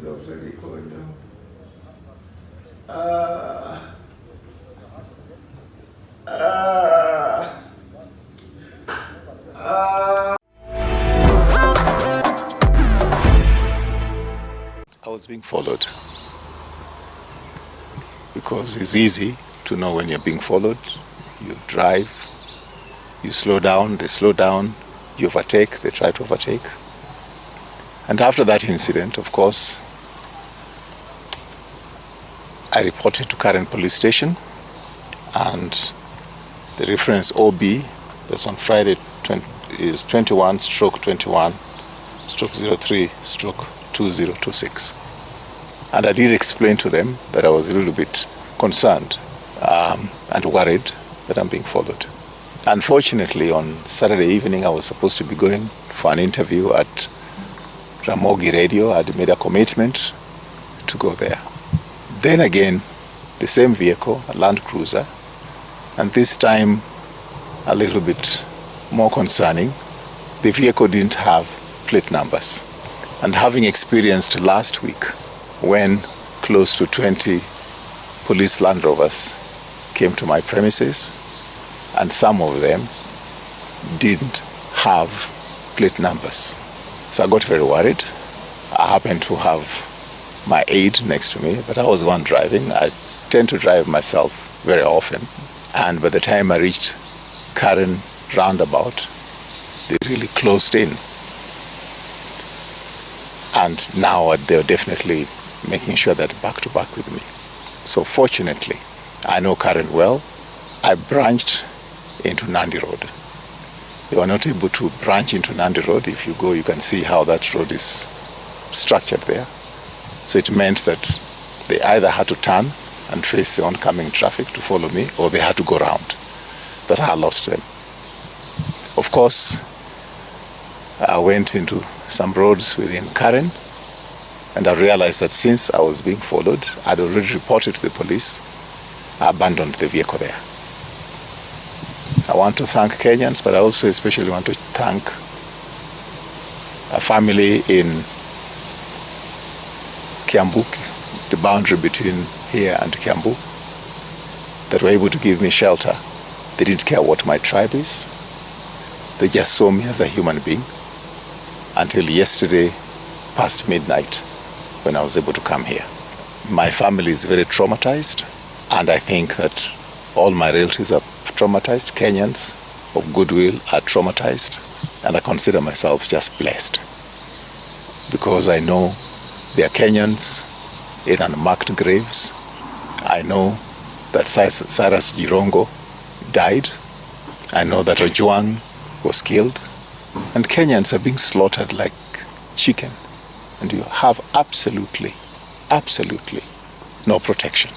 I was being followed because it's easy to know when you're being followed. You drive, you slow down, they slow down, you overtake, they try to overtake. And after that incident, of course, I reported to Karen police station, and the reference OB that's on Friday is 21/21/03/2026. And I did explain to them that I was a little bit concerned and worried that I'm being followed. Unfortunately, on Saturday evening, I was supposed to be going for an interview at Ramogi Radio. I'd made a commitment to go there. Then again, the same vehicle, a Land Cruiser, and this time a little bit more concerning, the vehicle didn't have plate numbers. And having experienced last week when close to 20 police Land Rovers came to my premises, and some of them didn't have plate numbers. So I got very worried. I happened to have my aide next to me, but I was the one driving. I tend to drive myself very often. And by the time I reached Karen roundabout, they really closed in. And now they're definitely making sure that back to back with me. So fortunately, I know Karen well. I branched into Nandi Road. They were not able to branch into Nandi Road. If you go, you can see how that road is structured there. So it meant that they either had to turn and face the oncoming traffic to follow me, or they had to go round. That's how I lost them. Of course, I went into some roads within Karen, and I realized that since I was being followed, I'd already reported to the police. I abandoned the vehicle there. I want to thank Kenyans, but I also especially want to thank a family in Kiambu, the boundary between here and Kiambu, that were able to give me shelter. They didn't care what my tribe is. They just saw me as a human being until yesterday past midnight when I was able to come here. My family is very traumatized, and I think that all my relatives are traumatized. Kenyans of goodwill are traumatized, and I consider myself just blessed because I know there are Kenyans in unmarked graves. I know that Cyrus Jirongo died. I know that Ojwang was killed, and Kenyans are being slaughtered like chicken, and you have absolutely no protection.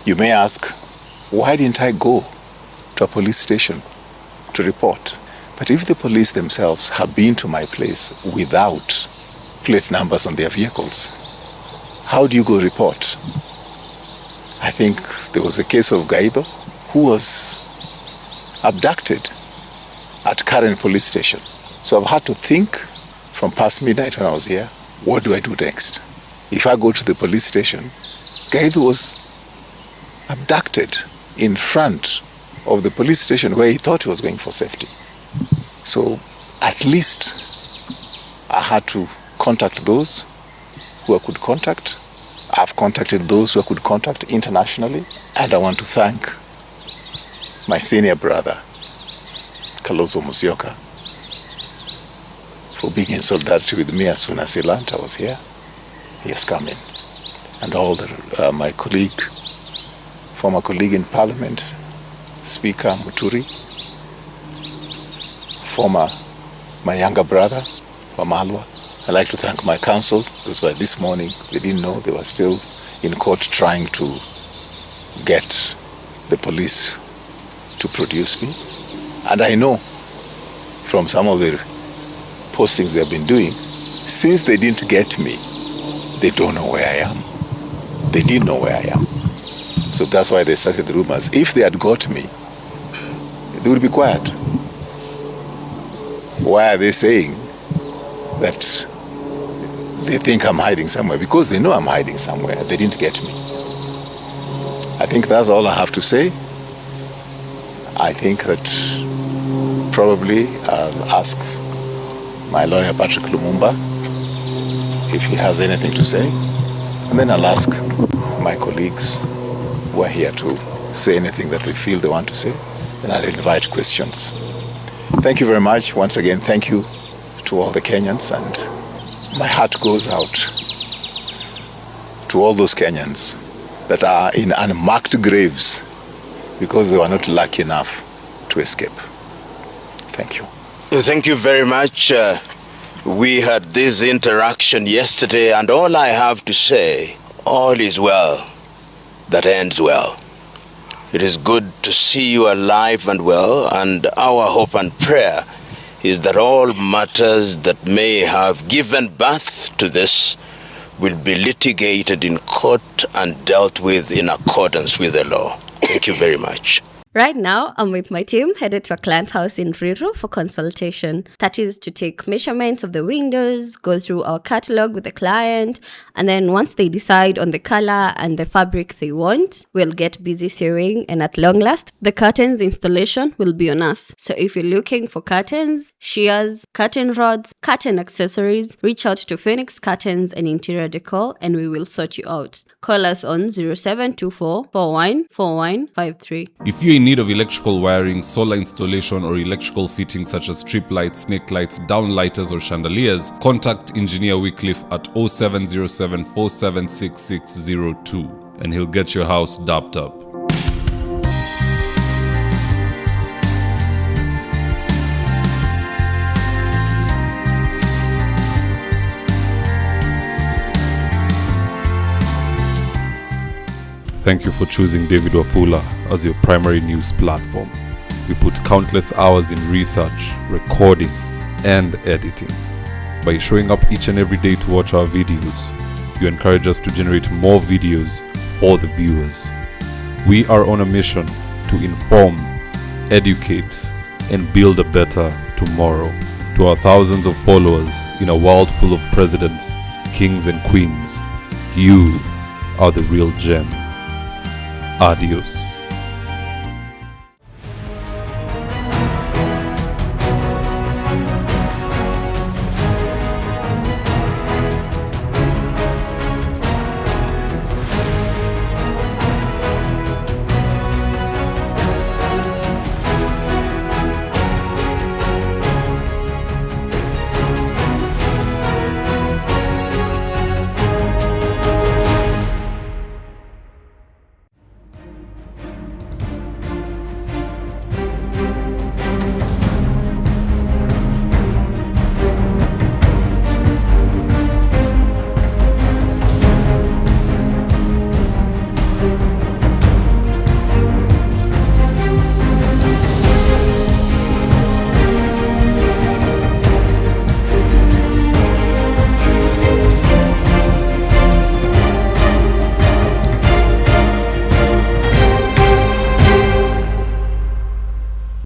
You may ask, why didn't I go to a police station to report? But if the police themselves have been to my place without plate numbers on their vehicles, how do you go report? I think there was a case of Gaido who was abducted at Karen police station. So I've had to think from past midnight when I was here, what do I do next? If I go to the police station, Gaido was abducted in front of the police station where he thought he was going for safety. So at least I had to contact those who I could contact. I've contacted those who I could contact internationally, and I want to thank my senior brother, Kalonzo Musyoka, for being in solidarity with me as soon as he learned I was here. He has come in. And all my colleague, former colleague in Parliament, Speaker Muturi, my younger brother, Wamalwa. I'd like to thank my counsel, because by this morning they didn't know, they were still in court trying to get the police to produce me. And I know from some of the postings they've been doing, since they didn't get me, they don't know where I am. They didn't know where I am. So that's why they started the rumors. If they had got me, they would be quiet. Why are they saying that they think I'm hiding somewhere, because they know I'm hiding somewhere. They didn't get me. I think that's all I have to say. I think that probably I'll ask my lawyer, Patrick Lumumba, if he has anything to say. And then I'll ask my colleagues who are here to say anything that they feel they want to say. And I'll invite questions. Thank you very much. Once again, thank you to all the Kenyans. And my heart goes out to all those Kenyans that are in unmarked graves because they were not lucky enough to escape. Thank you. Thank you very much. We had this interaction yesterday, and all I have to say, all is well that ends well. It is good to see you alive and well, and our hope and prayer is that all matters that may have given birth to this will be litigated in court and dealt with in accordance with the law. Thank you very much. Right now, I'm with my team headed to a client's house in Ruto for consultation. That is to take measurements of the windows, go through our catalog with the client, and then once they decide on the color and the fabric they want, we'll get busy sewing, and at long last, the curtains installation will be on us. So if you're looking for curtains, shears, curtain rods, curtain accessories, reach out to Phoenix Curtains and Interior Decor and we will sort you out. Call us on 0724 414153. If you're in need of electrical wiring, solar installation, or electrical fittings such as strip lights, snake lights, downlighters, or chandeliers, contact Engineer Wycliffe at 0707 476602 and he'll get your house dapped up. Thank you for choosing David Wafula as your primary news platform. We put countless hours in research, recording, and editing. By showing up each and every day to watch our videos, you encourage us to generate more videos for the viewers. We are on a mission to inform, educate, and build a better tomorrow. To our thousands of followers in a world full of presidents, kings, and queens, you are the real gem. Adios.